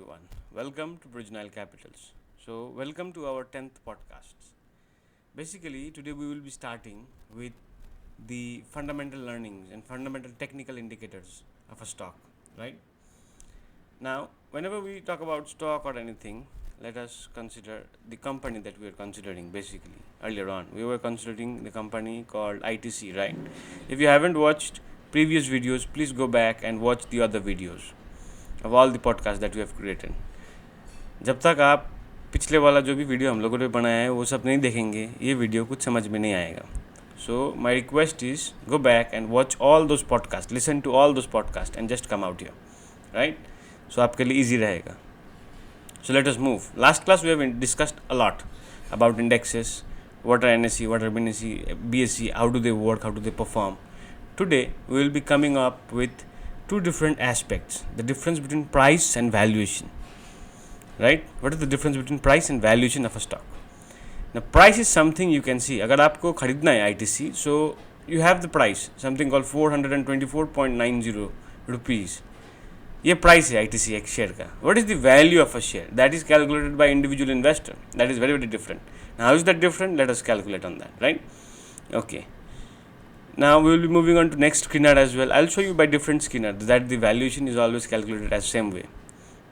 everyone. Welcome to Bridge Nile Capitals. So, welcome to our 10th podcast. Basically, today we will be starting with the fundamental learnings and fundamental technical indicators of a stock, right? Now, whenever we talk about stock or anything, let us consider the company that we are considering. Basically, earlier on, we were considering the company called ITC, right? If you haven't watched previous videos, please go back and watch the other videos of all the podcasts that we have created. जब तक आप पिछले वाला जो भी video हम लोगों ने बनाया है वो सब नहीं देखेंगे, ये वीडियो कुछ समझ में नहीं आएगा. So my request is go back and watch all those podcast, listen to all those podcast and just come out here, right? So आपके लिए ईजी रहेगा. So let us move. Last class we have discussed a lot about indexes, what are NSE, what are BNSE, BSE, how do they work, how do they perform. Today we will be coming up with two different aspects: the difference between price and valuation. Right? What is the difference between price and valuation of a stock? Now price is something you can see. अगर आपको खरीदना है ITC, so you have the price, something called 424.90 rupees. ये price है ITC एक share का. What is the value of a share? That is calculated by individual investor. That is very very different. How is that different? Let us calculate on that, right? Okay. Now we will be moving on to next Skinner as well. I'll show you by different Skinner that the valuation is always calculated as same way.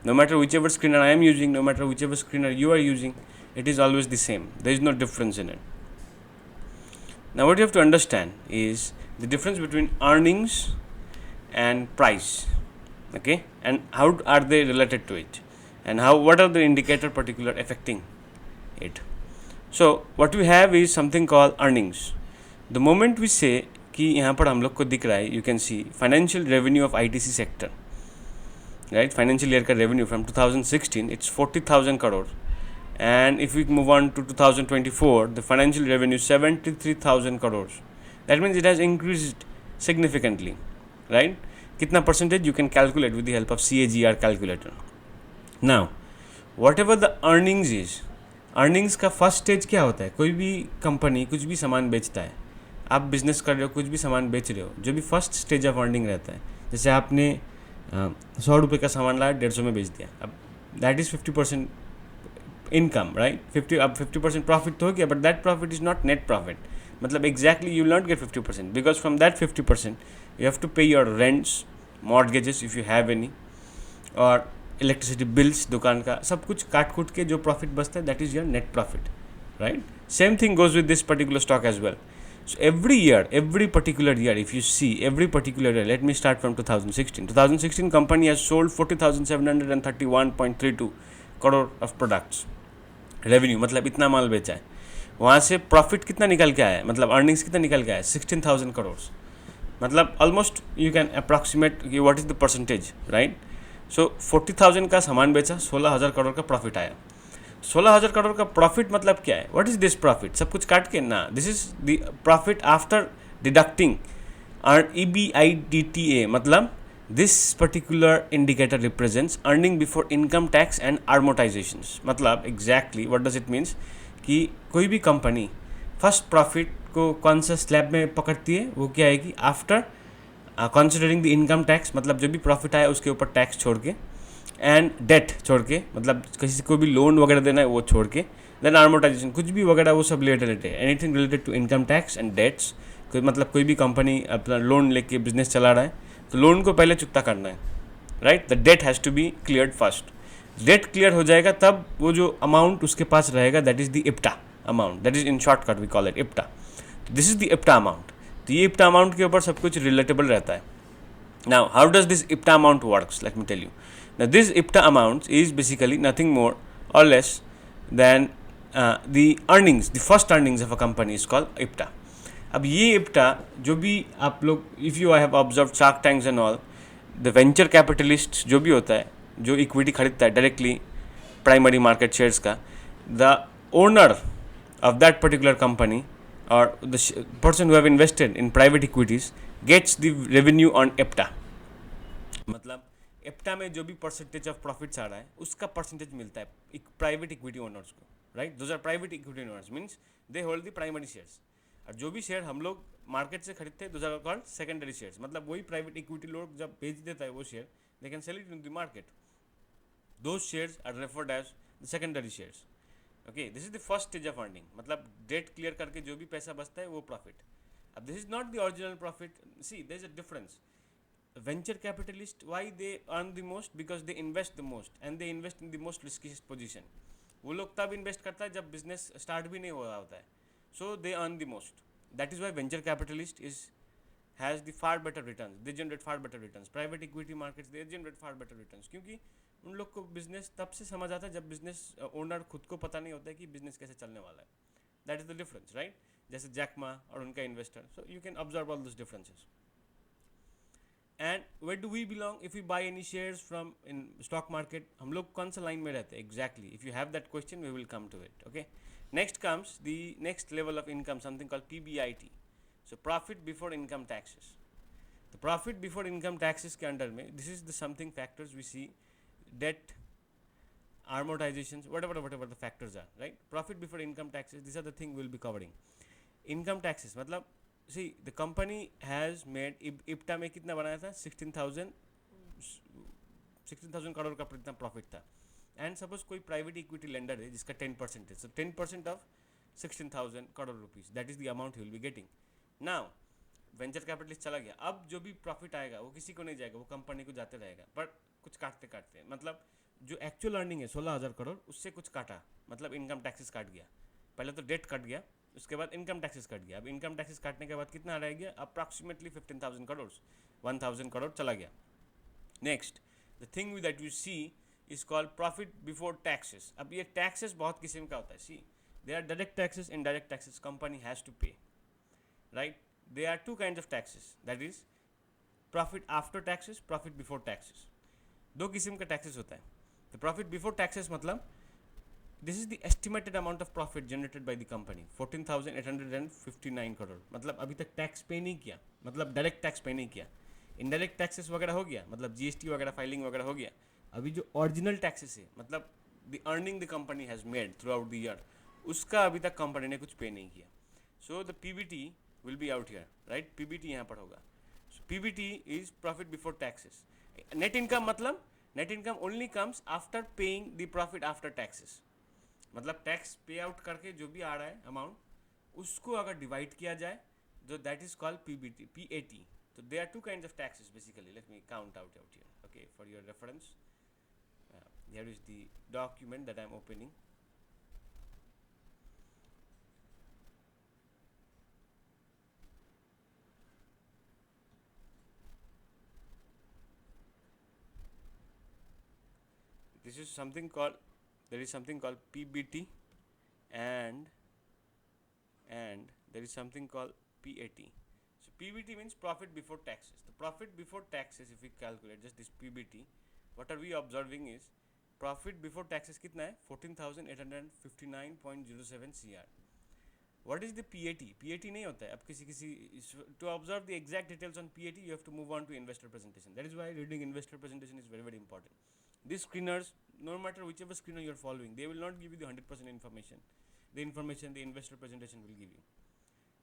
No matter whichever Skinner I am using, no matter whichever Skinner you are using, it is always the same. There is no difference in it. Now what you have to understand is the difference between earnings and price. Okay, and how are they related to it, and what are the indicator particular affecting it. So what we have is something called earnings. The moment we say कि यहाँ पर हम लोग को दिख रहा है, you can see financial revenue of ITC sector, right? Financial year का revenue from 2016 it's 40,000 crore, and if we move on to 2024 the financial revenue 73,000 crores. That means it has increased significantly, right? कितना percentage? You can calculate with the help of CAGR calculator. Now what ever the earnings is, earnings का first stage क्या होता है? कोई भी company कुछ भी सामान बेचता है, आप बिजनेस कर रहे हो, कुछ भी सामान बेच रहे हो, जो भी फर्स्ट स्टेज ऑफ अर्निंग रहता है, जैसे आपने 100 रुपये का सामान लाया 150 में बेच दिया, अब that is 50% income, right? 50% profit तो हो गया, but that profit is not net profit. मतलब exactly you will not get 50% because from that 50% you have to pay your rents, mortgages if you have any, और electricity bills, दुकान का सब कुछ काट कूट के जो प्रॉफिट बचता है that is your net profit, right? Same thing goes with this particular stock as well. So every particular year, if you see every particular year, let me start from 2016. 2016 company has sold 40,731.32 crore of products. Revenue मतलब इतना माल बेचा है. वहाँ से profit कितना निकल के आया है, मतलब अर्निंग्स कितना निकल के आया है? 16,000 करोड़. मतलब ऑलमोस्ट यू कैन अप्रॉक्सीमेट कि what is the percentage, right? So 40,000 का सामान बेचा, 16,000 करोड़ का प्रॉफिट आया. 16,000 करोड़ का प्रॉफिट मतलब क्या है? What is this profit? सब कुछ काट के ना, this is the profit after deducting EBITDA. मतलब this particular indicator represents earning before income tax and amortisations. मतलब exactly what does it means कि कोई भी कंपनी फर्स्ट प्रॉफिट को कौन सा स्लैब में पकड़ती है, वो क्या है कि after considering the income tax, मतलब जो भी प्रॉफिट आया उसके ऊपर टैक्स छोड़ के, एंड डेट छोड़ के, मतलब किसी को भी लोन वगैरह देना है वो छोड़ के, देन अमोर्टाइजेशन कुछ भी वगैरह वो सब रिलेटेड है, anything related to income tax and debts. मतलब कोई भी कंपनी अपना लोन लेके बिजनेस चला रहा है तो लोन को पहले चुकता करना है, right? The debt has to be cleared first. Debt clear हो जाएगा तब वो जो अमाउंट उसके पास रहेगा that is the IPTA amount, that is in shortcut we call it IPTA. This is the IPTA amount. तो ये IPTA अमाउंट के ऊपर सब कुछ रिलेटेबल रहता है. Now how does this IPTA amount works? Let me tell you. Now this IPTA amount is basically nothing more और less than the earnings, the first earnings of a company is called IPTA. अब ये IPTA जो भी आप लोग, if you have observe shark tanks and all, the venture capitalist जो भी होता है, जो इक्विटी खरीदता है डायरेक्टली प्राइमरी मार्केट शेयर्स का, the owner of that particular company or the person who have invested in private equities gets the revenue on IPTA. मतलब IPTA में जो भी परसेंटेज ऑफ प्रॉफिट्स आ रहा है उसका परसेंटेज मिलता है एक प्राइवेट इक्विटी ओनर्स को, right? Those are private equity owners means they hold the primary shares. और जो भी शेयर हम लोग मार्केट से खरीदते हैं those are called secondary shares. मतलब वही प्राइवेट इक्विटी लोग जब बेच देता है वो share, they can sell it in the market. those shares are referred as the secondary shares. Okay, this is the first stage of earning. मतलब debt clear करके जो भी पैसा बचता है वो profit. अब this is not the original profit. See, there is a difference. Venture capitalist, why they earn the most? Because they invest the most and they invest in the most riskiest position. वो लोग तब invest करता है जब business start भी नहीं हो रहा होता है. So they earn the most. That is why venture capitalist is has the far better return. They generate far better return. Private equity markets they generate far better return, क्योंकि उन लोग को बिजनेस तब से समझ आता है जब बिजनेस ओनर खुद को पता नहीं होता है कि बिजनेस कैसे चलने वाला है. That is the difference, right. जैसे जैकमा और उनका investor. So you can observe all this differences. And where do we belong if you buy any shares from in stock market? हम लोग कौन सा लाइन में रहते हैं exactly? If you have that question we will come to it. Okay, next comes the next level of income, something called PBIT. So profit before income taxes. तो profit before income taxes के under में this is the something factors we see, debt, amortizations, whatever the factors are, right? Profit before income taxes, these are the thing we'll be covering. Income taxes मतलब, see, the company has made IPTA में कितना बनाया था? 16,000 करोड़ का इतना profit था. And suppose कोई private equity lender है जिसका 10% है, सो 10% of 16,000 crore rupees, that is the amount he will be getting. Now venture capitalist चला गया, अब जो भी प्रॉफिट आएगा वो किसी को नहीं जाएगा, वो कंपनी को जाते रहेगा, बट कुछ काटते काटते, मतलब जो एक्चुअल अर्निंग है 16,000 करोड़, उससे कुछ काटा, मतलब इनकम टैक्सेस काट गया. पहले तो डेट कट गया, उसके बाद इनकम टैक्सेस कट गया. अब इनकम टैक्सेस काटने के बाद कितना रह गया? अप्रॉक्सीमेटली 15,000 करोड़, 1,000 करोड़ चला गया. Next, the thing that you see is called profit before taxes. अब ये टैक्सेस बहुत किस्म का होता है. See, they are direct taxes, indirect taxes company has to pay, right. There are two kinds of taxes, that is profit after taxes, profit before taxes. दो किस्म का टैक्सेस होता है. तो प्रॉफिट बिफोर टैक्सेस मतलब this is the estimated amount of profit generated by the company, 14,859 crore. मतलब अभी तक टैक्स पे नहीं किया, मतलब डायरेक्ट टैक्स पे नहीं किया. इनडायरेक्ट टैक्सेस वगैरह हो गया, मतलब GST वगैरह फाइलिंग वगैरह हो गया. अभी जो ओरिजिनल टैक्सेस है, मतलब the earning the company has made through out the year, उसका अभी तक कंपनी ने कुछ पे नहीं किया. So the PBT will be out here, right? PBT यहाँ पर होगा. So PBT is profit before taxes. Net income मतलब net income only comes after paying the profit after taxes. मतलब टैक्स पे आउट करके जो भी आ रहा है अमाउंट, उसको अगर डिवाइड किया जाए तो that is called PBT, PAT. तो there are two kinds of taxes basically. Let me count out here. Okay, for your reference. Here is the document that I am opening. This is something called, there is something called PBT, and there is something called PAT. So PBT means profit before taxes. The profit before taxes, if we calculate just this PBT, what are we observing is profit before taxes कितना है? 14,859.07 CR. What is the PAT? PAT नहीं होता है. अब किसी to observe the exact details on PAT, you have to move on to investor presentation. That is why reading investor presentation is very, very important. These screeners, no matter whichever screener you are following, they will not give you the 100% information. The information the investor presentation will give you.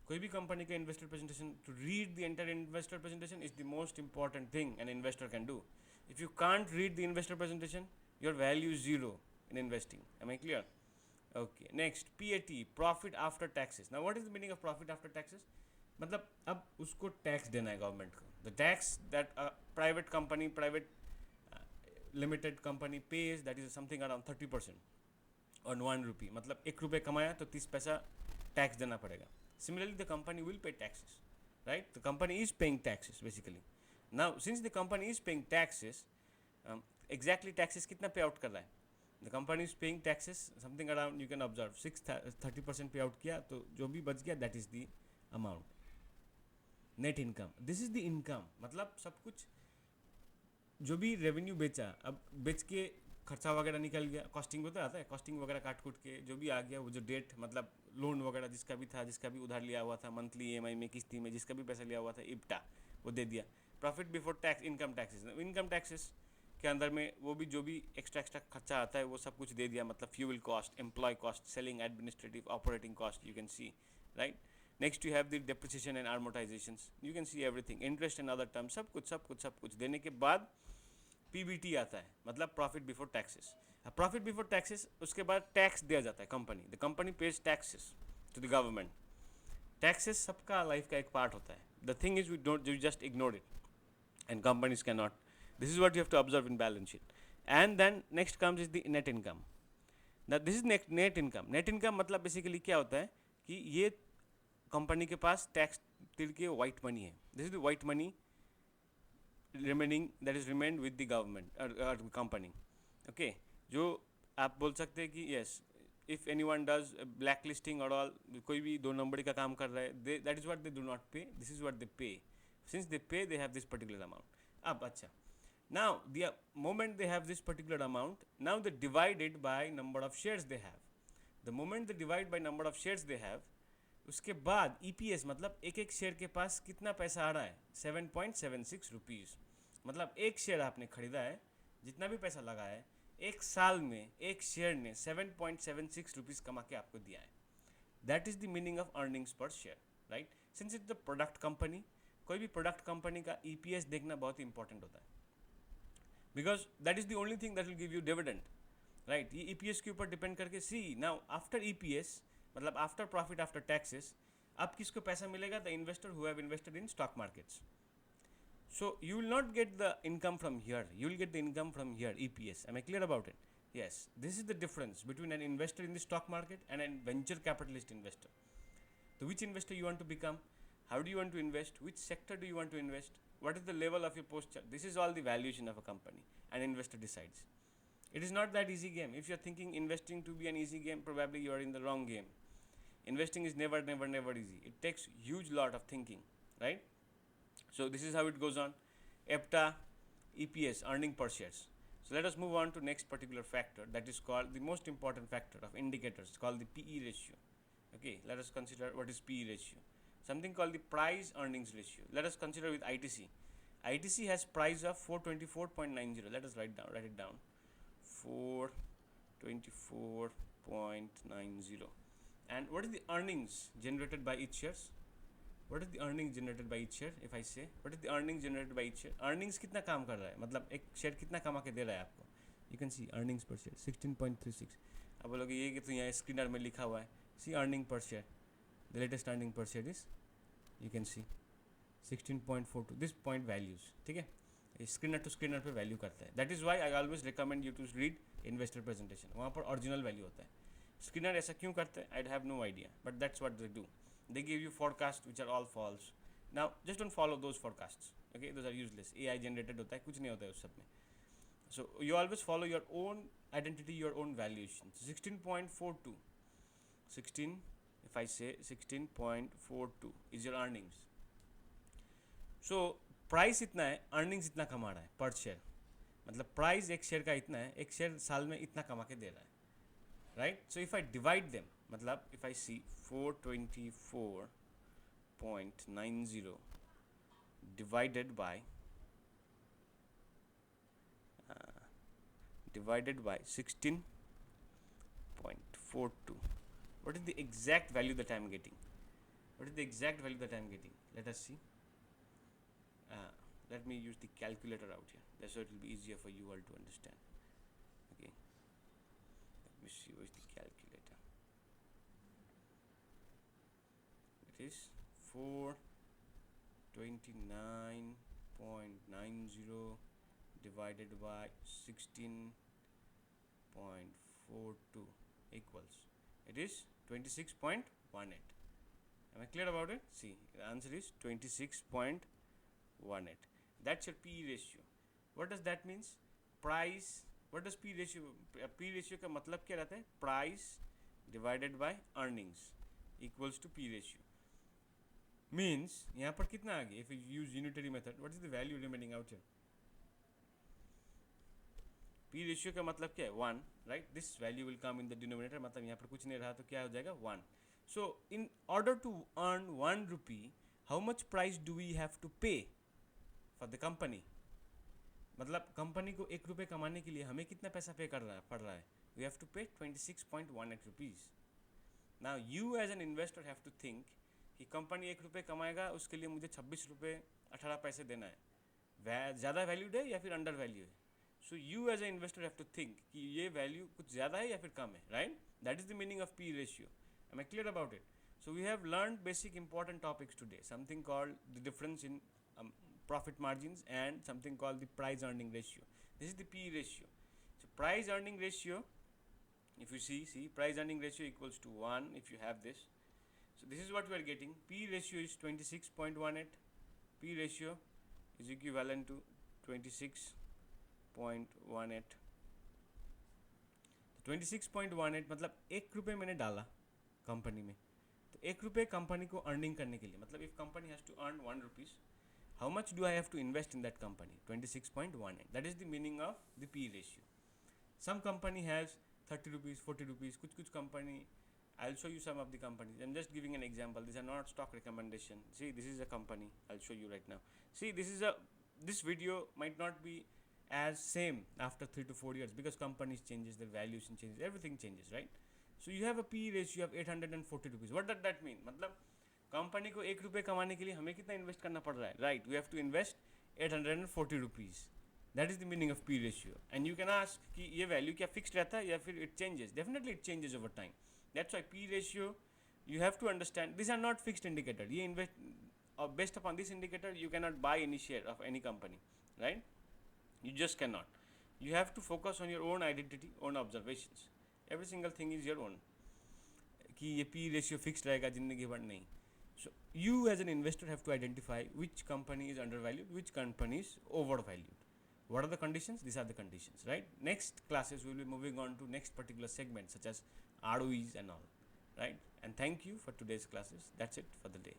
कोई भी company का investor presentation, to read the entire investor presentation is the most important thing an investor can do. If you can't read the investor presentation, your value is zero in investing. Am I clear? Okay, next PAT, profit after taxes. Now what is the meaning of profit after taxes? मतलब अब उसको tax देना है government को. The tax that private company, private limited company page, that is something around 30% on 1 रुपी. मतलब 1 रुपये कमाया तो 30 पैसा टैक्स देना पड़ेगा. Similarly the company will pay taxes, right. The company is paying taxes basically. Now since the company is paying taxes, exactly taxes कितना पे out कर रहा है? The company is paying taxes something around, you can observe 30% पे out किया, तो जो भी बच गया that is the amount. Net income, this is the income. मतलब सब कुछ जो भी रेवेन्यू बेचा, अब बेच के खर्चा वगैरह निकल गया, कॉस्टिंग होता आता है, कॉस्टिंग वगैरह काट कूट के जो भी आ गया, वो जो डेट मतलब लोन वगैरह जिसका भी था, जिसका भी उधार लिया हुआ था, मंथली EMI में, किस्ती में, जिसका भी पैसा लिया हुआ था, IPTA वो दे दिया. Profit before tax, income taxes. Income taxes के अंदर में वो भी जो भी एक्स्ट्रा खर्चा आता है वो सब कुछ दे दिया. मतलब fuel cost, employ cost, selling, administrative, operating cost, you can see, right. Next you have the depreciation and amortisations, you can see everything, interest and other term, सब कुछ देने के बाद PBT आता है, मतलब profit before taxes. Profit before taxes, उसके बाद टैक्स दिया जाता है company, the company pays taxes to the government. Taxes सबका लाइफ का एक पार्ट होता है। The thing is we don't, you just ignore it and companies cannot. This is what you have to observe in balance sheet. And then next comes is the net income. Now this is net income. Net income मतलब basically क्या होता है कि ये company के पास tax तिल के white money है। This is the white money remaining that is remained with the government company. Okay, जो आप बोल सकते हैं कि yes, if any one does black listing और ऑल, कोई भी दो नंबरी का काम कर रहा है, that is what they do not पे, दिस इज व्हाट दे पे। Since they pay, they have this particular amount. अब अच्छा, now the moment they have this particular amount, now they divide it by number of shares they have. The moment they divide by number of shares they have, उसके बाद EPS मतलब एक एक share के पास कितना पैसा आ रहा है, 7.76 रुपीज़। मतलब एक शेयर आपने खरीदा है, जितना भी पैसा लगा है, एक साल में एक शेयर ने 7.76 रुपीज़ कमा के आपको दिया है। That is the meaning of earnings per share, right. Since it's the product company, कोई भी प्रोडक्ट कंपनी का EPS देखना बहुत ही इंपॉर्टेंट होता है, because that is the only thing that will give you dividend, right. ये EPS के ऊपर डिपेंड करके, सी नाउ आफ्टर EPS मतलब आफ्टर प्रॉफिट आफ्टर टैक्सेस, अब किसको पैसा मिलेगा? The investor who have invested in stock markets. So you will not get the income from here, you will get the income from here, EPS. Am I clear about it? Yes, this is the difference between an investor in the stock market and a venture capitalist investor. So which investor you want to become? How do you want to invest? Which sector do you want to invest? What is the level of your posture? This is all the valuation of a company. An investor decides. It is not that easy game. If you are thinking investing to be an easy game, probably you are in the wrong game. Investing is never easy. It takes huge lot of thinking, right? So this is how it goes on. EPTA, EPS, earning per shares. So let us move on to next particular factor, that is called the most important factor of indicators, called the PE ratio. Okay, let us consider what is PE ratio. Something called the price earnings ratio. Let us consider with ITC. ITC has price of 424.90. Let us write it down. 424.90. And what is the earnings generated by each shares? What is the earnings generated by each share? If I say what is the earnings generated by each share? Earnings कितना काम कर रहा है, मतलब एक share कितना कमा के दे रहा है आपको? You can see earnings per share 16.36. अब बोलोगे ये कि तो यहाँ स्क्रीनर में लिखा हुआ है, see earning per share, the latest earning per share is, you can see 16.42. this point values, ठीक है, स्क्रीनर टू स्क्रीनर पे वैल्यू करता है. That is why I always recommend you to read investor presentation, वहाँ पर original value होता है. Screener ऐसा क्यों करते हैं? I have no idea, but that's what they do. They give you forecast which are all false. Now just don't follow those forecasts. Okay, those are useless. AI generated होता है, कुछ नहीं होता है उस सब में. So you always follow your own identity, your own valuation. 16.42. 16. If I say 16.42 is your earnings. So price इतना है, earnings इतना कमा रहा है per share. मतलब price एक शेयर का इतना है, एक शेयर साल में इतना कमा के दे रहा है. Right? So if I divide them, मतलब if I see 424.90 divided by 16.42, what is the exact value that I am getting? What is the exact value that I am getting? Let us see. Let me use the calculator out here, that's so it will be easier for you all to understand. Okay, let me see what is the calculator. It is 429.90 divided by 16.42 equals, it is 26.18. Am I clear about it? See, the answer is 26.18. That's your PE ratio. What does that means? Price. What does P ratio? P ratio का मतलब क्या रहता है? Price divided by earnings equals to P ratio. Means यहाँ पर कितना आ गया? If you use unitary method, what is the value remaining out here? P ratio का मतलब क्या है? 1, right? This value will come in the denominator. मतलब यहाँ पर कुछ नहीं रहा तो क्या हो जाएगा? 1. So in order to earn 1 rupee, how much price do we have to pay for the company? मतलब कंपनी को 1 रुपये कमाने के लिए हमें कितना पैसा पे पड़ रहा है? We have to pay 26.18 rupees. Now you as an investor have to think कि कंपनी 1 रुपये कमाएगा, उसके लिए मुझे 26 रुपये 18 पैसे देना है. ज़्यादा वैल्यूड है या फिर अंडर वैल्यू है? So you as an investor have to think कि ये value कुछ ज़्यादा है या फिर कम है, right? That is the meaning of P ratio. Am I clear about it? So we have learned basic important topics today. Something called the difference in profit margins and something called the price earning ratio. This is the P ratio. So price earning ratio, if you see price earning ratio equals to 1 if you have this. So this is what we are getting. P ratio is 26.18. P ratio is equivalent to 26.18. 26.18 मतलब 1 रुपये मैंने डाला company में, तो 1 रुपये company को earning करने के लिए, मतलब if company has to earn 1 rupees, how much do I have to invest in that company? 26.18. That is the meaning of the P ratio. Some company has 30 rupees, 40 rupees, कुछ company, I'll show you some of the companies. I'm just giving an example. These are not stock recommendation. See, this is a company. I'll show you right now. See, this video might not be as same after 3 to 4 years because companies changes, their valuation changes, everything changes, right? So you have a P ratio of 840 rupees. What does that mean? मतलब company को 1 रुपये कमाने के लिए हमें कितना invest करना पड़ रहा है, right? We have to invest 840 rupees. That is the meaning of P ratio. And you can ask कि ये वैल्यू क्या फिक्स्ड रहता है या फिर it changes? Definitely it changes over time. That's why P ratio you have to understand these are not fixed indicator. You invest based upon this indicator you cannot buy any share of any company, right? You just cannot. You have to focus on your own identity, own observations. Every single thing is your own. कि ये P ratio fixed रहेगा जिंदगी भर नहीं. So you as an investor have to identify which company is undervalued, which company is overvalued. What are the conditions? These are the conditions, right? Next classes we will be moving on to next particular segment such as ROEs and all, right? And thank you for today's classes. That's it for the day.